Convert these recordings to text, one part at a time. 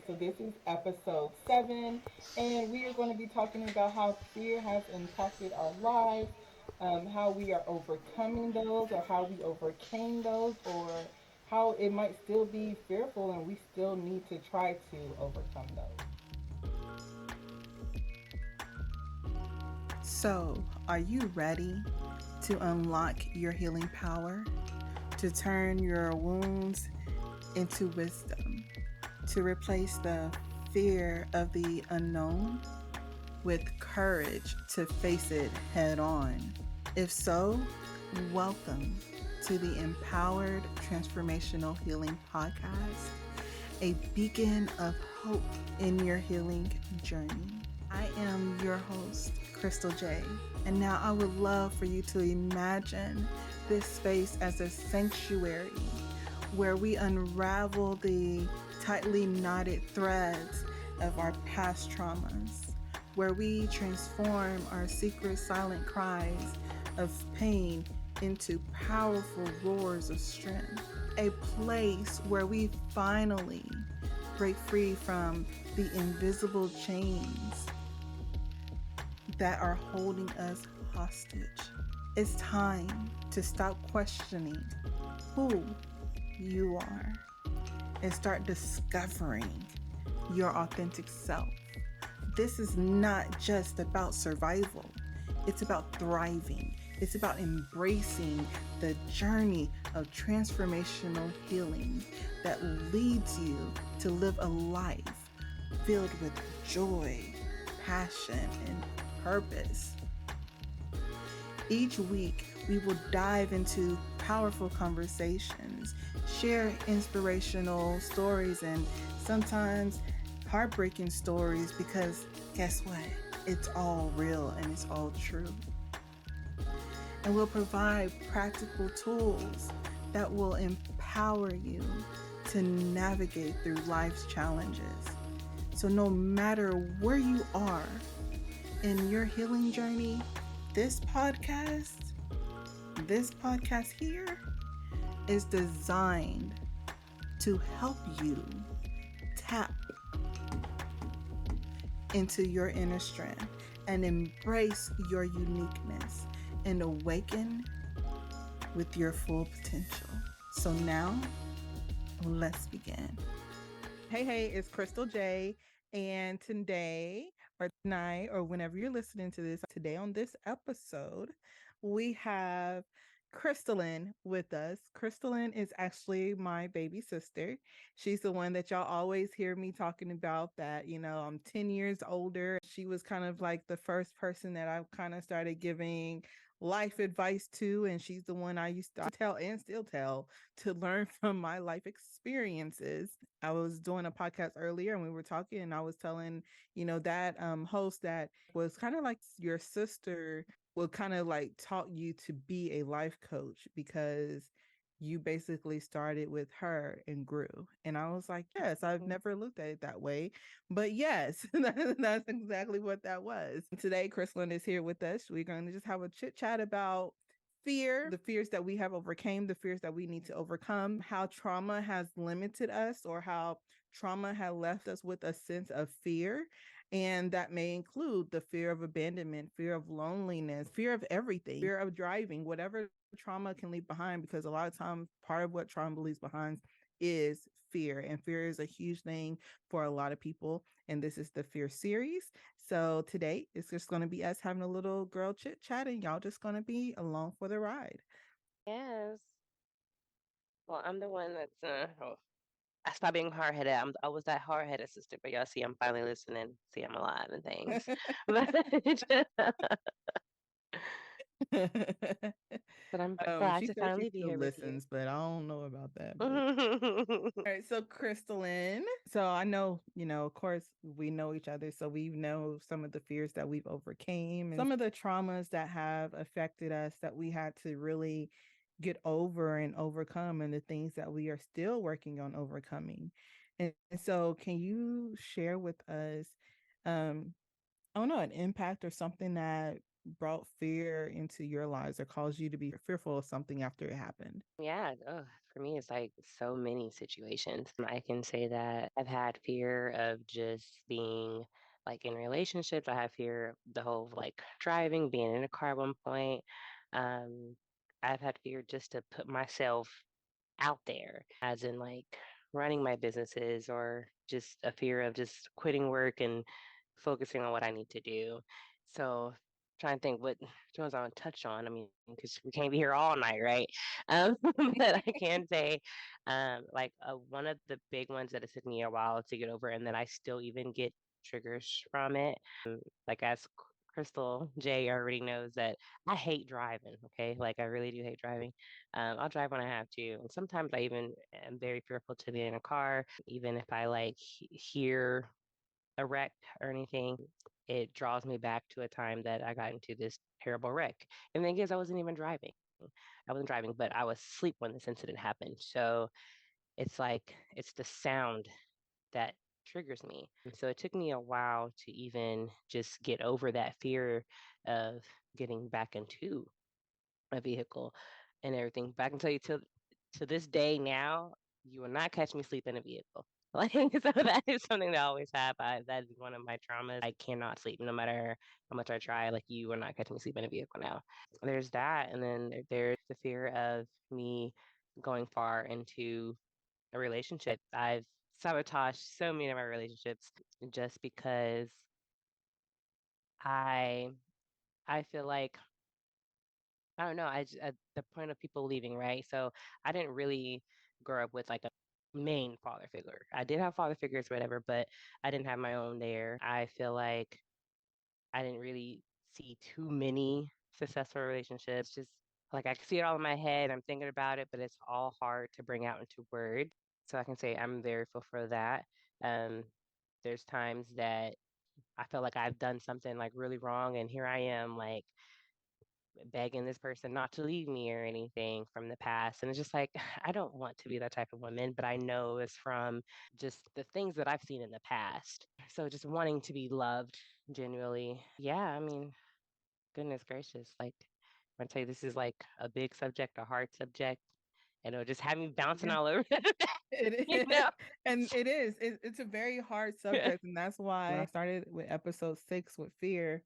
So this is episode 7, and we are going to be talking about how fear has impacted our lives, how we are overcoming those, or how we overcame those, or how it might still be fearful and we still need to try to overcome those. So, are you ready to unlock your healing power, to turn your wounds into wisdom, to replace the fear of the unknown with courage to face it head on? If so, welcome to the Empowered Transformational Healing Podcast, a beacon of hope in your healing journey. I am your host, Krystal Jae, and now I would love for you to imagine this space as a sanctuary where we unravel the tightly knotted threads of our past traumas, where we transform our secret silent cries of pain into powerful roars of strength, a place where we finally break free from the invisible chains that are holding us hostage. It's time to stop questioning who you are and start discovering your authentic self. This is not just about survival, it's about thriving. It's about embracing the journey of transformational healing that leads you to live a life filled with joy, passion, and purpose. Each week, we will dive into powerful conversations, share inspirational stories, and sometimes heartbreaking stories because guess what? It's all real and it's all true. And we'll provide practical tools that will empower you to navigate through life's challenges. So, no matter where you are in your healing journey, this podcast, this podcast here is designed to help you tap into your inner strength and embrace your uniqueness and awaken with your full potential. So now, let's begin. Hey, it's Krystal Jae, and today or tonight or whenever you're listening to this, today on this episode, we have Krystalyn with us. Krystalyn is actually my baby sister. She's the one that y'all always hear me talking about that, I'm 10 years older. She was kind of like the first person that I kind of started giving life advice to, and she's the one I used to tell and still tell to learn from my life experiences. I was doing a podcast earlier and we were talking, and I was telling, that host that was kind of like your sister will kind of like taught you to be a life coach because you basically started with her and grew. And I was like, yes, I've never looked at it that way. But yes, that's exactly what that was. Today, Krystalyn is here with us. We're going to just have a chit chat about fear, the fears that we have overcame, the fears that we need to overcome, how trauma has limited us or how trauma had left us with a sense of fear. And that may include the fear of abandonment, fear of loneliness, fear of everything, fear of driving, whatever trauma can leave behind, because a lot of times part of what trauma leaves behind is fear. And fear is a huge thing for a lot of people. And this is the fear series. So today it's just going to be us having a little girl chit chat, and y'all just going to be along for the ride. Yes. Well, I'm the one that's I stopped being hard headed. I was that hard headed sister, but y'all see I'm finally listening. See I'm alive and things. But but I'm glad She to said she finally be still here with you. listens, but I don't know about that. But all right, so Krystalyn. So I know, of course, we know each other, so we know some of the fears that we've overcame and some of the traumas that have affected us that we had to really get over and overcome, and the things that we are still working on overcoming. And so, can you share with us, um, I don't know, an impact or something that brought fear into your lives or caused you to be fearful of something after it happened? Yeah, For me, it's like so many situations. I can say that I've had fear of just being like in relationships. I have fear of the whole like driving, being in a car at one point. Um, I've had fear just to put myself out there, as in like running my businesses or just a fear of just quitting work and focusing on what I need to do. So trying to think what Jones I want to touch on. I mean, because we can't be here all night, right? Um, but I can say, like one of the big ones that it took me a while to get over, and that I still even get triggers from it. Like as Krystal Jae already knows that I hate driving. Okay, like I really do hate driving. I'll drive when I have to, and sometimes I even am very fearful to be in a car, even if I like hear a wreck or anything. It draws me back to a time that I got into this terrible wreck. And the thing is, I wasn't even driving. I wasn't driving, but I was asleep when this incident happened. So it's like it's the sound that triggers me. And so it took me a while to even just get over that fear of getting back into a vehicle and everything. But I can tell you to this day now, you will not catch me sleep in a vehicle. Like so that is something that I always have. That is one of my traumas. I cannot sleep no matter how much I try. Like you will not catch me sleep in a vehicle now. There's that, and then there's the fear of me going far into a relationship. I've sabotaged so many of my relationships just because I I feel like I don't know. At the point of people leaving, right? So I didn't really grow up with like a main father figure. I did have father figures, whatever, but I didn't have my own there. I feel like I didn't really see too many successful relationships. Just like I can see it all in my head. I'm thinking about it, but it's all hard to bring out into words. So I can say I'm very full for that. Um, there's times that I feel like I've done something like really wrong, and here I am like begging this person not to leave me or anything from the past. And it's just like, I don't want to be that type of woman, but I know it's from just the things that I've seen in the past. So just wanting to be loved genuinely. Yeah, I mean, goodness gracious. Like, I'm gonna tell you, this is like a big subject, a hard subject, and it'll just have me bouncing Yeah. all over, It you is. know? And it is. It's a very hard subject. And that's why I started with episode 6 with fear.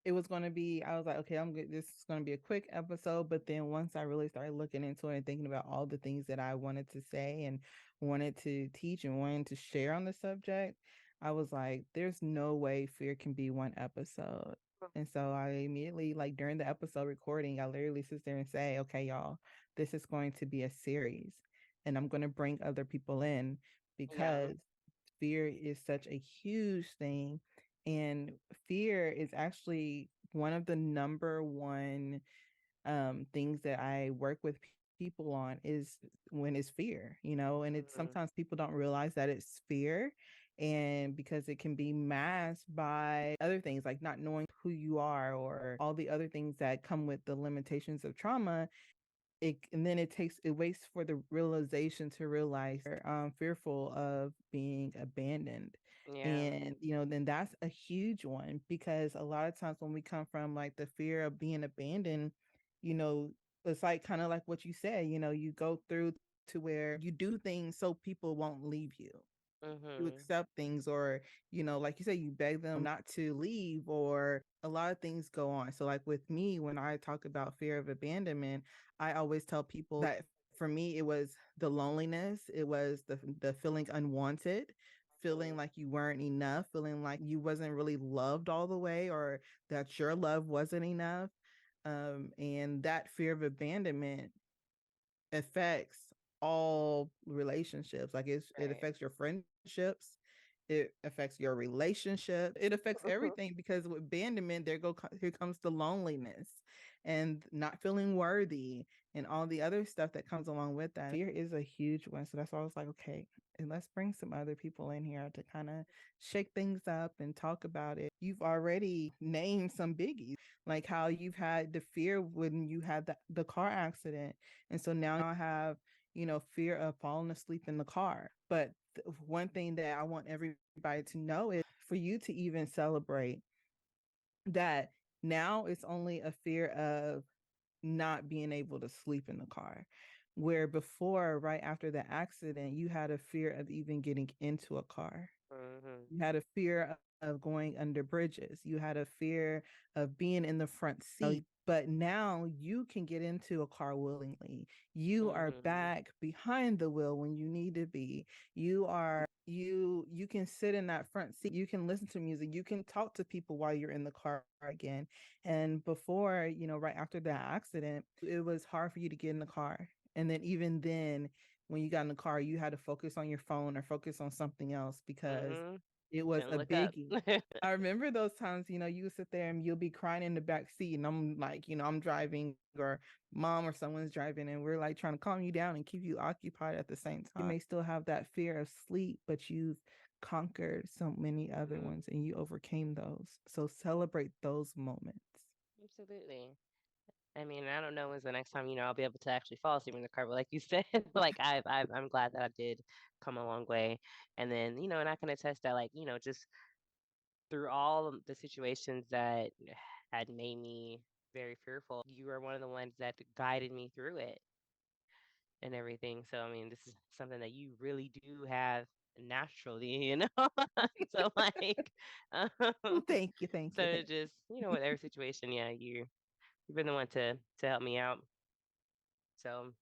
It was going to be, I was like, okay, I'm good. This is going to be a quick episode. But then once I really started looking into it and thinking about all the things that I wanted to say and wanted to teach and wanted to share on the subject, I was like, there's no way fear can be one episode. And so I immediately, like during the episode recording, I literally sit there and say, okay, y'all, this is going to be a series and I'm going to bring other people in Yeah. because fear is such a huge thing. And fear is actually one of the number one things that I work with people on is when it's fear, and it's Mhm. sometimes people don't realize that it's fear. And because it can be masked by other things like not knowing who you are or all the other things that come with the limitations of trauma, and then it waits for the realization to realize they're fearful of being abandoned. Yeah. And then that's a huge one because a lot of times when we come from like the fear of being abandoned, you know it's like kind of like what you said, you go through to where you do things so people won't leave you. You Mhm. accept things, or like you say, you beg them not to leave, or a lot of things go on. So like with me, when I talk about fear of abandonment, I always tell people that for me it was the loneliness, it was the feeling unwanted, feeling Mhm. like you weren't enough, feeling like you wasn't really loved all the way, or that your love wasn't enough. And that fear of abandonment affects all relationships. Like it Right. affects your friendships, it affects your relationship, it affects everything because with abandonment, here comes the loneliness and not feeling worthy and all the other stuff that comes along with that. Fear is a huge one. So that's why I was like, okay, and let's bring some other people in here to kind of shake things up and talk about it. You've already named some biggies, like how you've had the fear when you had the car accident. And so now I have, fear of falling asleep in the car. But one thing that I want everybody to know is for you to even celebrate that now it's only a fear of not being able to sleep in the car. where before, right after the accident, you had a fear of even getting into a car. Mhm. You had a fear of going under bridges. You had a fear of being in the front seat. But now you can get into a car willingly. You are Mhm. back behind the wheel when you need to be. You can sit in that front seat. You can listen to music. You can talk to people while you're in the car again. And before, right after that accident, it was hard for you to get in the car. And then even then, when you got in the car, you had to focus on your phone or focus on something else because Mhm. it was Couldn't a look up. biggie. I remember those times, you would sit there and you'll be crying in the back seat, and I'm like, I'm driving, or mom or someone's driving, and we're like trying to calm you down and keep you occupied at the same time. You may still have that fear of sleep, but you've conquered so many other Mhm. ones and you overcame those. So celebrate those moments. Absolutely. I mean, I don't know when's the next time, I'll be able to actually fall asleep in the car, but like you said, like I'm glad that I did come a long way. And then, and I can attest that, like, just through all of the situations that had made me very fearful, you were one of the ones that guided me through it and everything. So, I mean, this is something that you really do have naturally. So, like, um, Thank you, thank so you, it thank just, with every situation, yeah, you've been the one to help me out. So,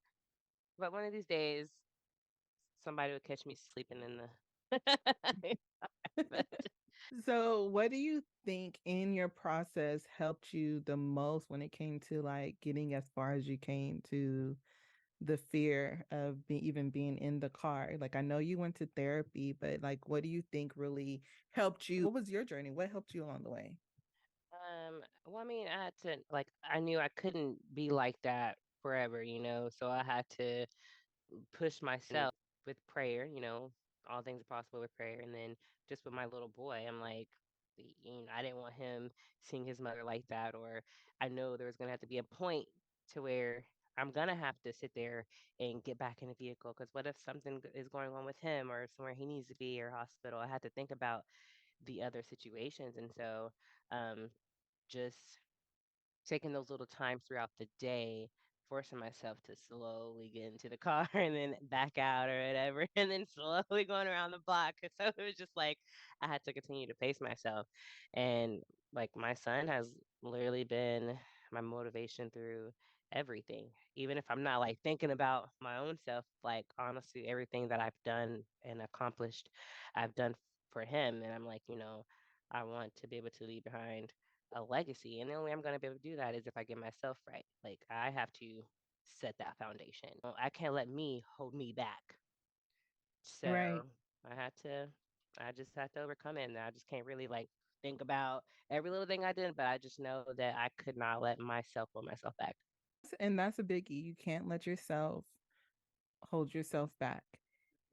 but one of these days, somebody will catch me sleeping in the. you. But So, what do you think in your process helped you the most when it came to like getting as far as you came to the fear of even being in the car? Like, I know you went to therapy, but like, what do you think really helped you? What was your journey? What helped you along the way? well, I mean, I had to like I knew I couldn't be like that forever, so I had to push myself with prayer, all things are possible with prayer. And then just with my little boy, I'm like, I didn't want him seeing his mother like that, or I know there was gonna have to be a point to where I'm gonna have to sit there and get back in the vehicle because what if something is going on with him or somewhere he needs to be or hospital? I had to think about the other situations, and so just taking those little times throughout the day, forcing myself to slowly get into the car and then back out or whatever, and then slowly going around the block. So it was just like I had to continue to pace myself. And like my son has literally been my motivation through everything. Even if I'm not like thinking about my own self, like honestly, everything that I've done and accomplished, I've done for him. And I'm like, I want to be able to leave behind a legacy. And the only way I'm going to be able to do that is if I get myself right. Like, I have to set that foundation. I can't let me hold me back. Right. So I just had to overcome it. And I just can't really like think about every little thing I did, but I just know that I could not let myself hold myself back. And that's a biggie. You can't let yourself hold yourself back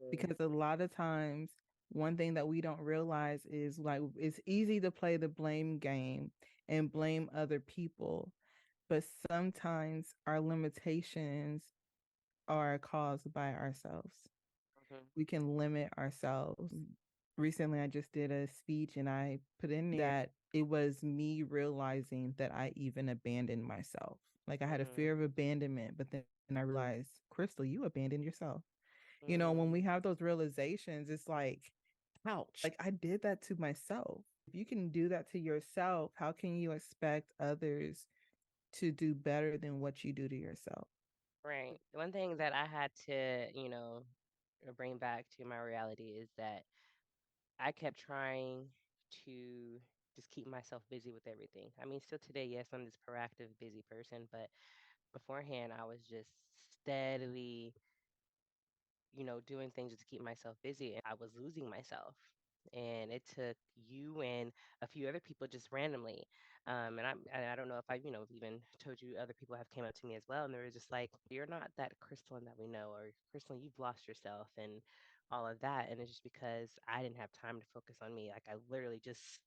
Mm. because a lot of times, one thing that we don't realize is like it's easy to play the blame game and blame other people, but sometimes our limitations are caused by ourselves. Mhm. We can limit ourselves. Recently, I just did a speech and I put in there that it was me realizing that I even abandoned myself. Like I had a fear Mhm. of abandonment, but then I realized, Krystal, you abandoned yourself. When Mhm. we have those realizations, it's like, ouch, like I did that to myself. If you can do that to yourself, how can you expect others to do better than what you do to yourself? Right. One thing that I had to, bring back to my reality is that I kept trying to just keep myself busy with everything. I mean, still today, yes, I'm this proactive, busy person, but beforehand, I was just steadily, doing things just to keep myself busy, and I was losing myself. And it took you and a few other people just randomly. And I don't know if I, even told you other people have came up to me as well, and they were just like, "You're not that Krystalyn that we know, or Krystalyn, you've lost yourself," and all of that. And it's just because I didn't have time to focus on me. Like I literally just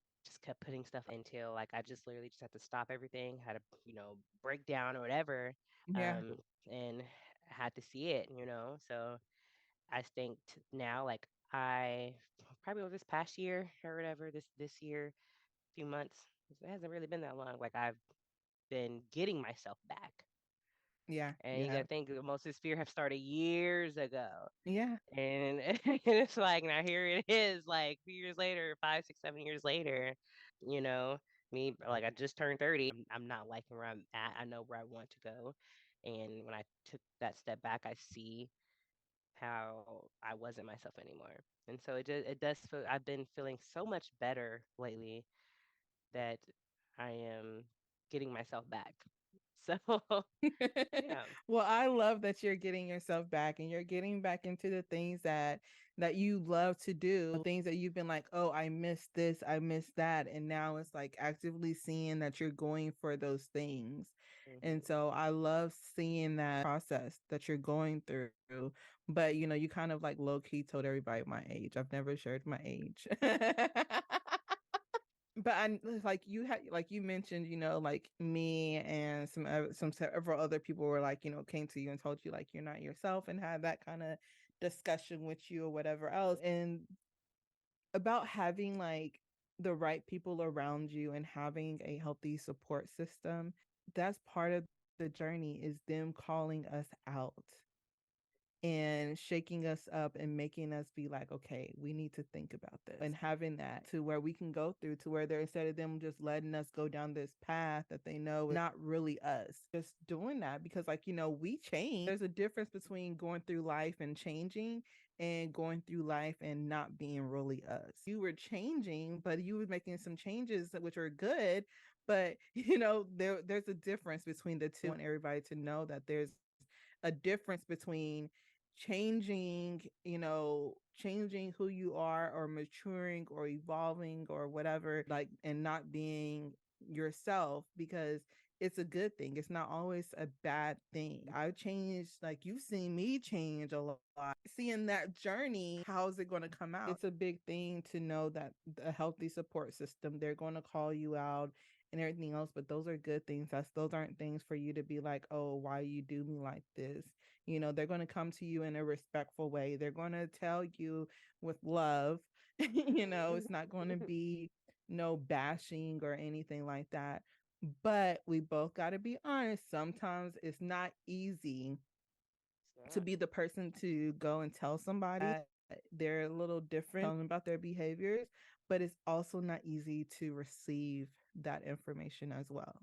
kept putting stuff until like I just literally just had to stop everything, had to, break down or whatever, Yeah. um, and had to see it, So I think now, like I probably over this past year or whatever, this year, few months, it hasn't really been that long. Like I've been getting myself back. Yeah, And you you got to have. think that most of this fear have started years ago. Yeah. And, and it's like now here it is, like a few years later, 5, 6, 7 years later, you know, me like I just turned 30. I'm not liking where I'm at. I know where I want to go. And when I took that step back, I see how I wasn't myself anymore. And so it does feel I've been feeling so much better lately that I am getting myself back. So yeah. Well, I love that you're getting yourself back and you're getting back into the things that you love to do, things that you've been like, "Oh, I missed this, I missed that." And now it's like actively seeing that you're going for those things. And Hmm. so I love seeing that process that you're going through. But you kind of like low key told everybody my age. I've never shared my age. But I like you had like you mentioned, like me and some several other people were like, came to you and told you like you're not yourself and had that kind of discussion with you or whatever else. And about having like the right people around you and having a healthy support system, that's part of the journey is them calling us out and shaking us up and making us be like, okay, we need to think about this and having that to where we can go through to where they're instead of them just letting us go down this path that they know is not really us, just doing that because, like, we change. There's a difference between going through life and changing and going through life and not being really us. You were changing, but you were making some changes which are good. But there's a difference between the two. I want everybody to know that there's a difference between changing, changing who you are or maturing or evolving or whatever, like, and not being yourself because it's a good thing. It's not always a bad thing. I've changed, like you've seen me change a lot. Seeing that journey, how's it going to come out? It's a big thing to know that a healthy support system, they're going to call you out and everything else, but those are good things. Those aren't things for you to be like, oh, why you do me like this. They're going to come to you in a respectful way. They're going to tell you with love. It's not going to be no bashing or anything like that. But we both got to be honest. Sometimes it's not easy to be the person to go and tell somebody that they're a little different, tell them about their behaviors, but it's also not easy to receive that information as well.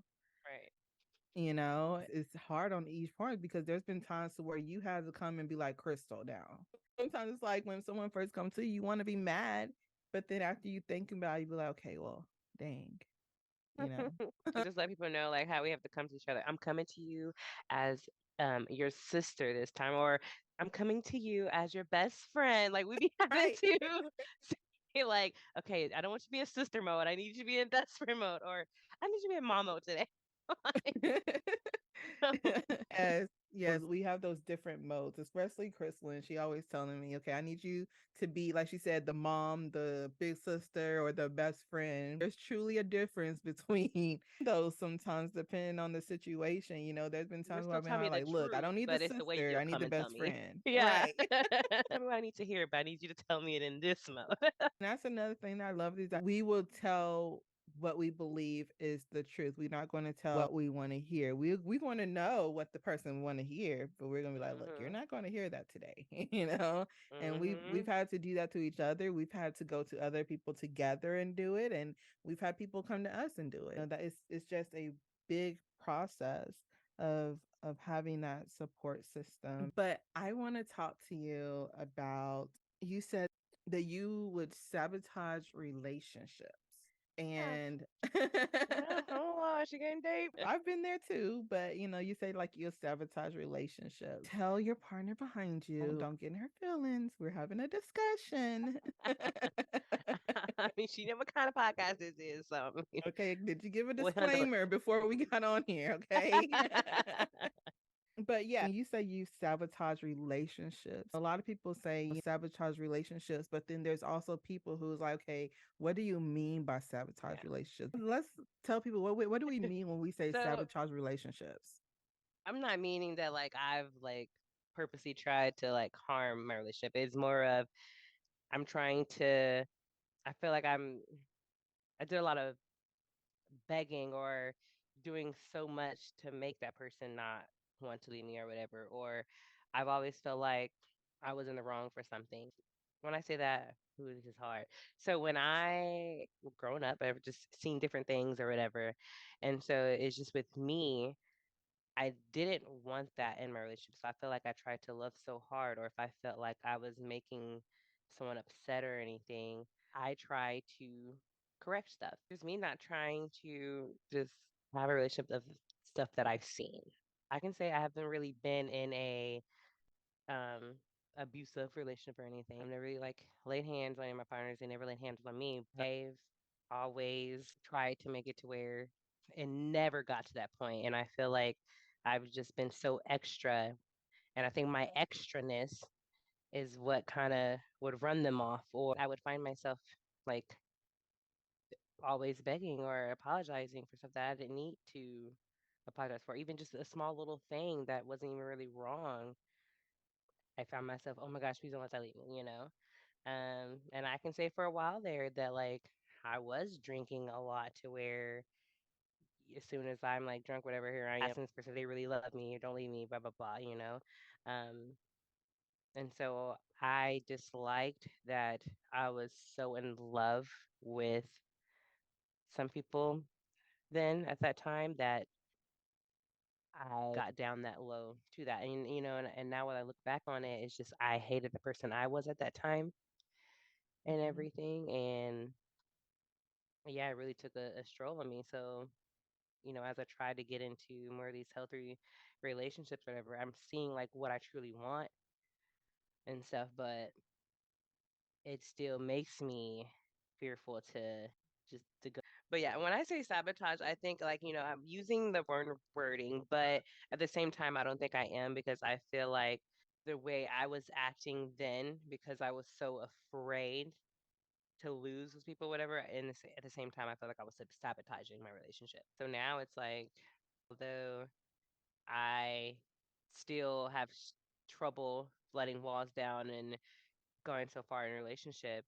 Right. It's hard on each part because there's been times where you had to come and be like, Krystal down. Sometimes it's like when someone first comes to you, you want to be mad, but then after you think about it, you be like, okay, well, dang, you know. Just let people know like how we have to come to each other. I'm coming to you as your sister this time, or I'm coming to you as your best friend. Like we be having Right. to say like, okay, I don't want you to be in sister mode. I need you to be in best friend mode, or I need you to be in mom mode today. Yes, yes, we have those different modes, especially Krystalyn. She always telling me, okay, I need you to be, like she said, the mom, the big sister, or the best friend. There's truly a difference between those sometimes, depending on the situation. There's been You're times where still I've been telling me the like, look, I truth, don't need the but it's the way sister, you'll I need come the and tell best me. friend. Yeah. Right. Tell me what I need to hear, but I need you to tell me it in this mode. That's another thing that I love is that we will tell what we believe is the truth. We're not going to tell what we want to hear. We want to know what the person want to hear, but we're going to be like, look, you're Mhm. not going to hear that today, you know. And we've Mhm. had to do that to each other. We've had to go to other people together and do it, and we've had people come to us and do it. That it's just a big process of having that support system. But I want to talk to you about, you said that you would sabotage relationships. Yeah. And Yeah. Oh, wow, she getting deep. I've been there too, but you say like you'll sabotage relationships. Tell your partner behind you, don't get in her feelings. We're having a discussion. I mean, she know what kind of podcast this is, so I mean, Okay, did you give a we'll handle disclaimer before we got on here? Okay. it. But yeah, you say you sabotage relationships. A lot of people say you sabotage relationships, but then there's also people who's like, okay, what do you mean by sabotage Yeah. relationships? Let's tell people what do we mean when we say So sabotage relationships? I'm not meaning that like I've like purposely tried to like harm my relationship. It's more of I'm trying to. I feel like I did a lot of begging or doing so much to make that person not want to leave me or whatever, or I've always felt like I was in the wrong for something. When I say that, ooh, this is hard. So when I grown up, I've just seen different things or whatever, and so it's just with me. I didn't want that in my relationship. So I feel like I tried to love so hard, or if I felt like I was making someone upset or anything, I try to correct stuff. Just me not trying to just have a relationship of stuff that I've seen. I can say I haven't really been in a um abusive relationship or anything. I've never really like laid hands on any of my partners. They never laid hands on me. I've always tried to make it to where it never got to that point. And I feel like I've just been so extra. And I think my extraness is what kind of would run them off. Or I would find myself like always begging or apologizing for stuff that I didn't need to apologize for. Even just a small little thing that wasn't even really wrong. I found myself, oh my gosh, please don't let that leave me, you know? And I can say for a while there that like I was drinking a lot to where as soon as I'm like drunk, whatever, here I am asking this person, they really love me, don't leave me, blah blah blah, you know. Um, and so I disliked that I was so in love with some people then at that time that I got down that low to that. And you know, and now when I look back on it, it's just I hated the person I was at that time and Mhm. everything. And yeah, it really took a stroll on me. So, you know, as I try to get into more of these healthy relationships, whatever, I'm seeing like what I truly want and stuff, but it still makes me fearful to just to go. But yeah, when I say sabotage, I think like, you know, I'm using the wrong wording, but at the same time, I don't think I am because I feel like the way I was acting then, because I was so afraid to lose those people, whatever. And at the same time, I felt like I was sabotaging my relationship. So now it's like, although I still have trouble letting walls down and going so far in a relationship,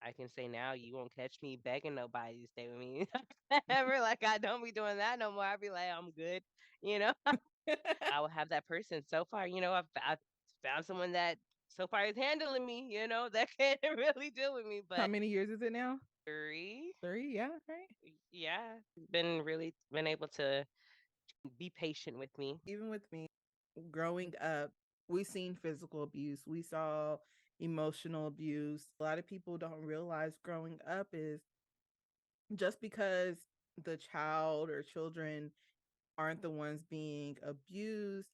I can say now you won't catch me begging nobody to stay with me ever. Like I don't be doing that no more. I'll be like, I'm good, you know. I will have that person. So far, you know, I've found someone that so far is handling me, you know, that can really deal with me. How But many years is it now? three, 3, yeah, right. yeah, been really been able to be patient with me. Even with me growing up, we seen physical abuse. We saw emotional abuse. A lot of people don't realize growing up is just because the child or children aren't the ones being abused,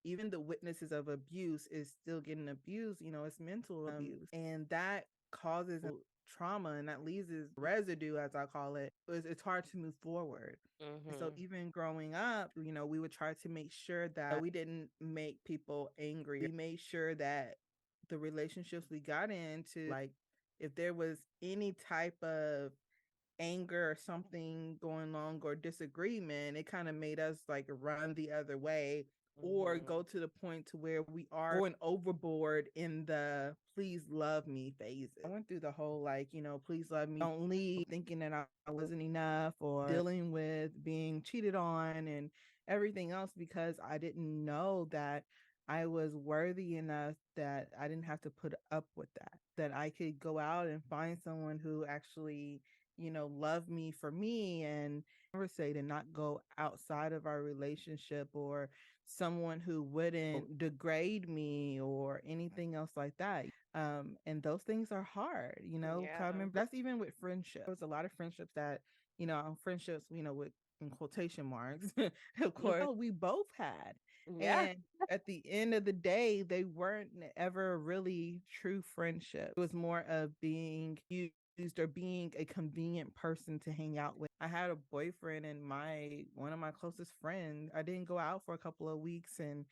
even the witnesses of abuse is still getting abused, it's mental abuse. And that causes trauma and that leaves this residue, as I call it. It's hard to move forward. And so Mhm. even growing up, we would try to make sure that we didn't make people angry. We made sure that the relationships we got into, like if there was any type of anger or something going on or disagreement, it kind of made us like run the other way or Mhm. go to the point to where we are going overboard in the please love me phases. I went through the whole like, please love me, don't leave, thinking that I wasn't enough, or dealing with being cheated on and everything else because I didn't know that I was worthy enough that I didn't have to put up with that I could go out and find someone who actually love me for me and conversate and not go outside of our relationship, or someone who wouldn't degrade me or anything else like that. And those things are hard, Yeah. coming. That's even with friendship. There was a lot of friendships that, friendships, with in quotation marks, of course, we both had. Yeah. And at the end of the day, they weren't ever really true friendship. It was more of being used or being a convenient person to hang out with. I had a boyfriend and my one of my closest friends. I didn't go out for a couple of weeks, and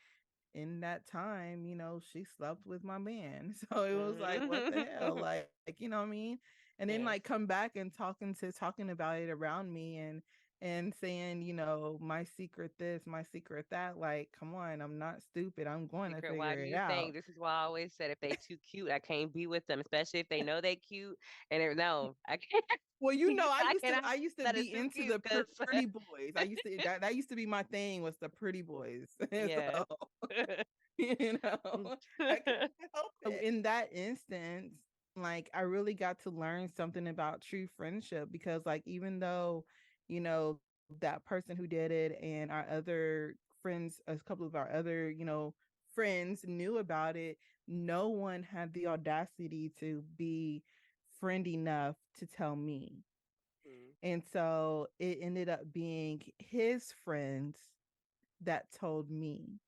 in that time, she slept with my man. So it was like, what the hell? Mhm. Like, you know what I mean? And then Yes. like come back and talking about it around me, and and saying, my secret this, my secret that. Like, come on, I'm not stupid. I'm going to Secret, why figure do it you think? out. This is why I always said if they too cute, I can't be with them, especially if they know they cute and they're no, I can't. Well, I I used to cannot I used to that is be too into cute the because pretty boys. I used to that used to be my thing, was the pretty boys. yeah. So, you know, I couldn't help it. In that instance, like, I really got to learn something about true friendship, because, like, even though, that person who did it and our other friends, a couple of our other, friends knew about it, no one had the audacity to be friend enough to tell me. Mm, And so it ended up being his friends that told me.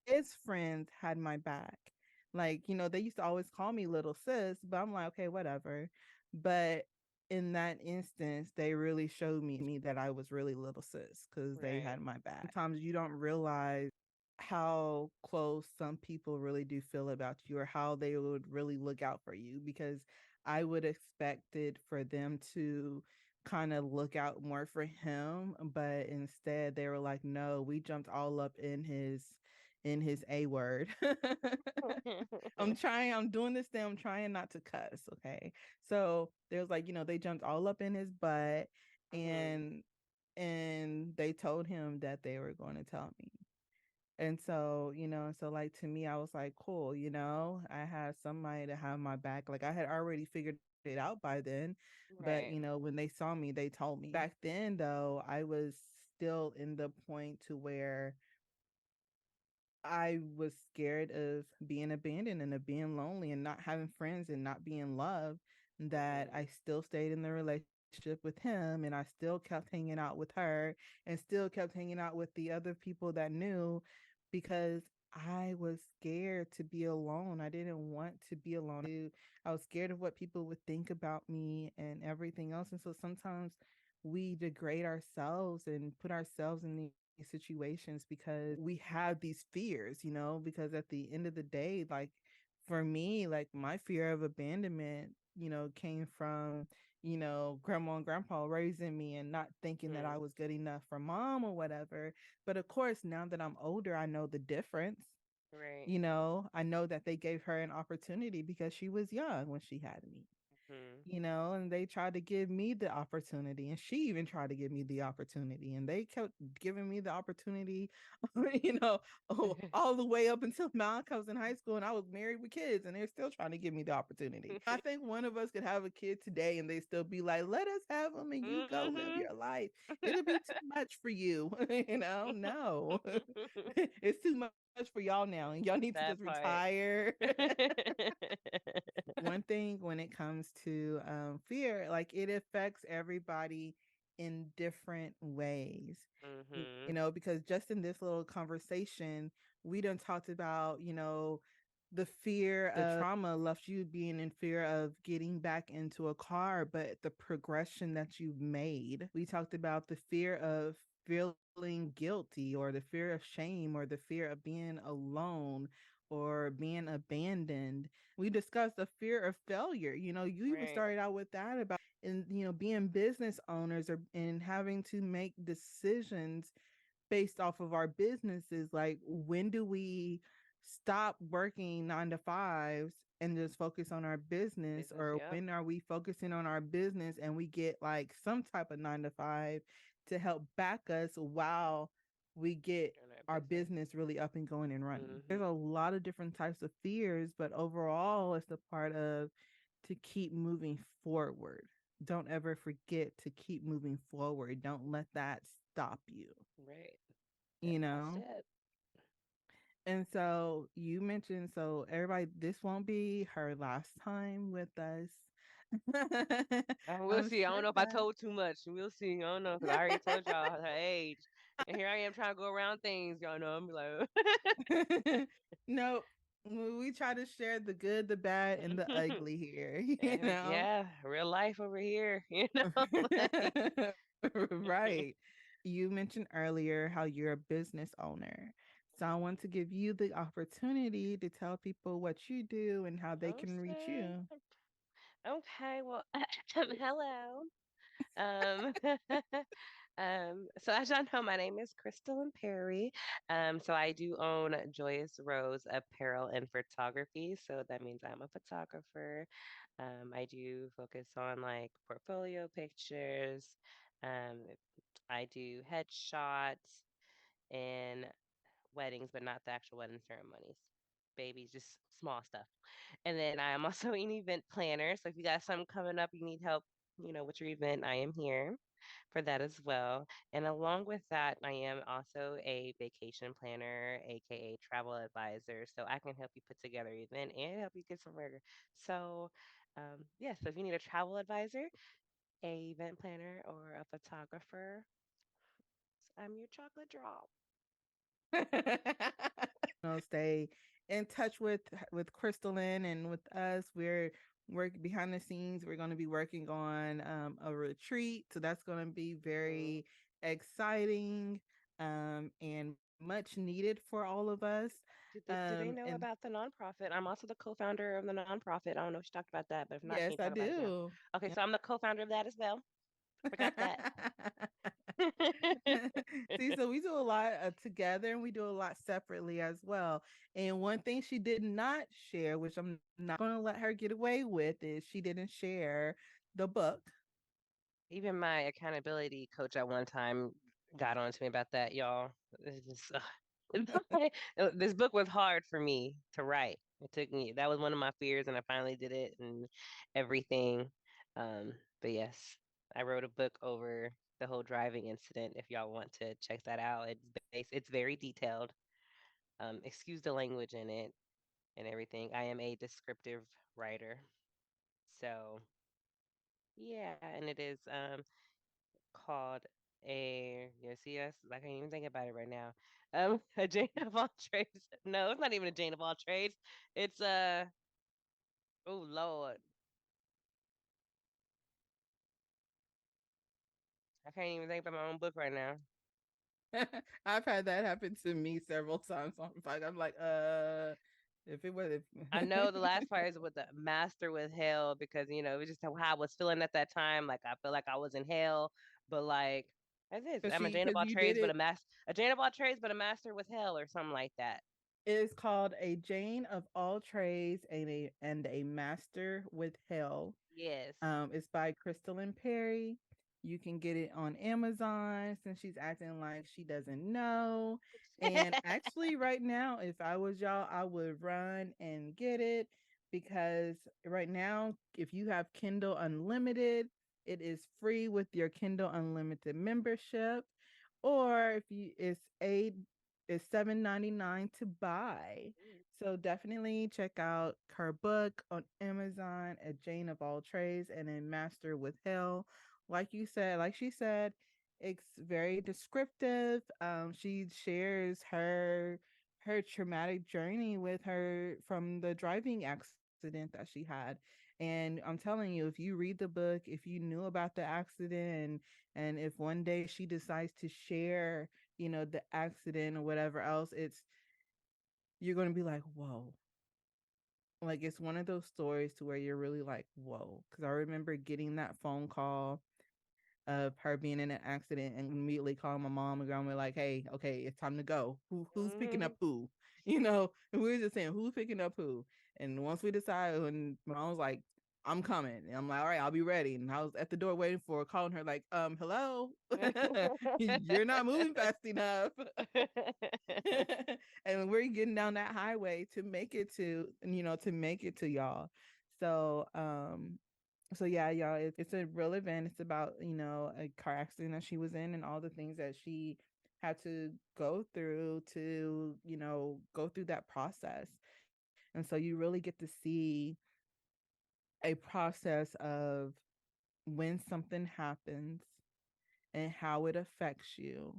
His friends had my back. Like, they used to always call me little sis, but I'm like, okay, whatever. But in that instance, they really showed me that I was really little sis, because they right. had my back. Sometimes you don't realize how close some people really do feel about you, or how they would really look out for you, because I would expected for them to kind of look out more for him, but instead they were like, no, we jumped all up in his A word. I'm doing this thing, I'm trying not to cuss, okay? So there's like, they jumped all up in his butt, Mhm. and they told him that they were going to tell me. And so, like, to me, I was like, cool, I had somebody to have my back. Like, I had already figured it out by then. But, Right. when they saw me, they told me. Back then, though, I was still in the point to where I was scared of being abandoned and of being lonely and not having friends and not being loved, that Mhm. I still stayed in the relationship with him, and I still kept hanging out with her, and still kept hanging out with the other people that knew, because I was scared to be alone. I didn't want to be alone. I was scared of what people would think about me and everything else. And so sometimes we degrade ourselves and put ourselves in these situations because we have these fears, because at the end of the day, like, for me, like, my fear of abandonment, came from, grandma and grandpa raising me and not thinking that I Mhm. was good enough for mom or whatever. But of course, now that I'm older, I know the difference. Right. I know that they gave her an opportunity because she was young when she had me, Mhm. and they tried to give me the opportunity, and she even tried to give me the opportunity, and they kept giving me the opportunity, all the way up until now. I was in high school and I was married with kids, and they're still trying to give me the opportunity. I think one of us could have a kid today and they still be like, let us have them and you go live Mhm. your life. It'll be too much for you. No. It's too much for y'all now, and y'all need to just That part. retire. One thing when it comes to fear, like, it affects everybody in different ways, Mhm. because just in this little conversation, we done talked about, the fear, the trauma left you being in fear of getting back into a car, but the progression that you've made. We talked about the fear of feeling guilty, or the fear of shame, or the fear of being alone or being abandoned. We discussed the fear of failure. You even Right. started out with that about, and being business owners, or and having to make decisions based off of our businesses. Like, when do we stop working 9 to 5s and just focus on our business, Business, or yep. when are we focusing on our business and we get like some type of 9 to 5 to help back us while we get Doing our our business. business really up and going and running. There's Mhm. a lot of different types of fears, but overall it's the part of to keep moving forward. Don't ever forget to keep moving forward. Don't let that stop you, Right. you Step by know? step. And so you mentioned, so everybody, this won't be her last time with us. We'll I'm see. I don't sure know if I told too much. We'll see. I don't know because I already told y'all her age, and here I am trying to go around things. Y'all know I'm like, no, we try to share the good, the bad, and the ugly here, yeah, real life over here. You know, like, Right. You mentioned earlier how you're a business owner. So I want to give you the opportunity to tell people what you do and how they can reach okay, you. okay. Well, hello. Um, so as y'all know, my name is Krystalyn Perry. So I do own Joyous Rose Apparel and Photography. So that means I'm a photographer. I do focus on like portfolio pictures. Um, I do headshots and weddings, but not the actual wedding ceremonies. Babies, just small stuff. And then I am also an event planner. So if you got something coming up, you need help, with your event, I am here for that as well. And along with that, I am also a vacation planner, aka travel advisor. So I can help you put together an event and help you get somewhere. So, yeah, so if you need a travel advisor, a event planner, or a photographer, I'm your chocolate drop. Stay in touch with Krystalyn and with us. We're work behind the scenes. We're going to be working on a retreat, so that's going to be Mhm. very exciting and much needed for all of us. Do they know And about the nonprofit? I'm also the co-founder of the nonprofit. I don't know if she talked about that, but if not, yes, can you I talk about it now? do. Okay, Yep. so I'm the co-founder of that as well. Forgot that. See, so we do a lot together and we do a lot separately as well. And one thing she did not share, which I'm not going to let her get away with, is she didn't share the book. Even my accountability coach at one time got on to me about that, y'all. It's just, this book was hard for me to write. It took me, that was one of my fears, and I finally did it and everything. Um, but yes, I wrote a book over the whole driving incident. If y'all want to check that out, it's very detailed. Excuse the language in it and everything. I am a descriptive writer. So, yeah, and it is called see us. I can't even think about it right now. A Jane of all trades. No, it's not even a Jane of all trades. It's oh Lord, I can't even think about my own book right now. I've had that happen to me several times on bike. I'm like, if it was, I know the if last part is with the master with hell because it was just how I was feeling at that time. Like I feel like I was in hell, but like as is, I'm a Jane of because all you did trades, but it, a Jane of all trades, but a master with hell or something like that. it's called A Jane of All Trades and a Master with Hell. Yes. It's by Krystalyn Perry. You can get it on Amazon since she's acting like she doesn't know. And actually, right now, if I was y'all, I would run and get it because right now, if you have Kindle Unlimited, it is free with your Kindle Unlimited membership. Or if you it's $7.99 to buy. So definitely check out her book on Amazon at Jane of All Trades and then Master with Hell. Like she said, it's very descriptive. She shares her traumatic journey with her from the driving accident that she had. And I'm telling you, if you read the book, if you knew about the accident and if one day she decides to share, the accident or whatever else, you're going to be like, whoa. Like it's one of those stories to where you're really like, whoa. Because I remember getting that phone call of her being in an accident and immediately calling my mom and grandma like, hey, okay, it's time to go. Who's picking up Hmm. who? And we were just saying who's picking up who. And once we decided, when my mom was like, I'm coming. And I'm like, all right, I'll be ready. And I was at the door waiting for her, calling her like, hello. You're not moving fast enough. And we're getting down that highway to make it to y'all. So so yeah, y'all, it's a real event. It's about, a car accident that she was in and all the things that she had to go through to, go through that process. And so you really get to see a process of when something happens and how it affects you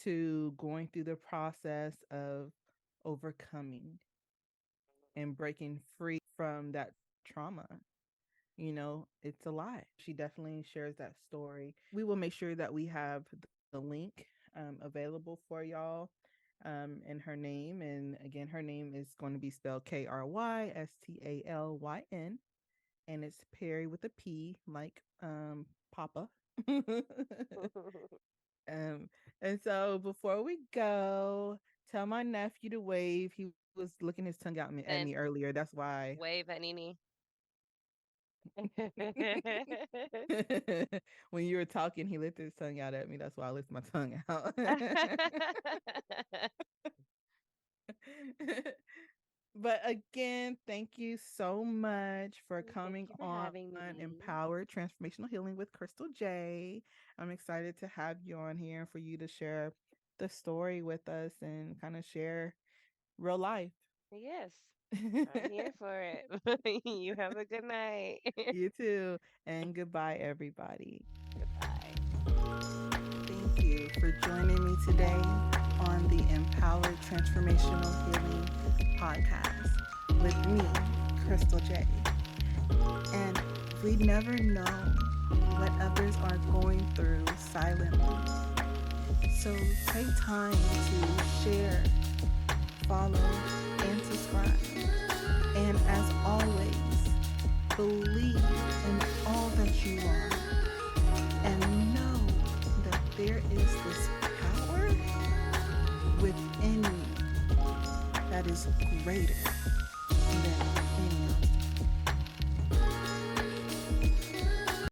to going through the process of overcoming and breaking free from that trauma. It's a lot. She definitely shares that story. We will make sure that we have the link available for y'all in her name. And again, her name is going to be spelled Krystalyn. and it's Perry with a P, like Papa. And so before we go, tell my nephew to wave. He was looking his tongue out at Then me earlier. That's why. wave at Nene. When you were talking, he lifted his tongue out at me. That's why I lifted my tongue out. But again, thank you so much for coming Thank you for on having me. Empowered Transformational Healing with Krystal Jae. I'm excited to have you on here and for you to share the story with us and kind of share real life. Yes, I'm here for it. You have a good night. You too. And goodbye, everybody. Goodbye. Thank you for joining me today on the Empowered Transformational Healing podcast with me, Krystal Jae. And we never know what others are going through silently. So take time to share, follow, and subscribe. And as always, believe in all that you are and know that there is this power within you that is greater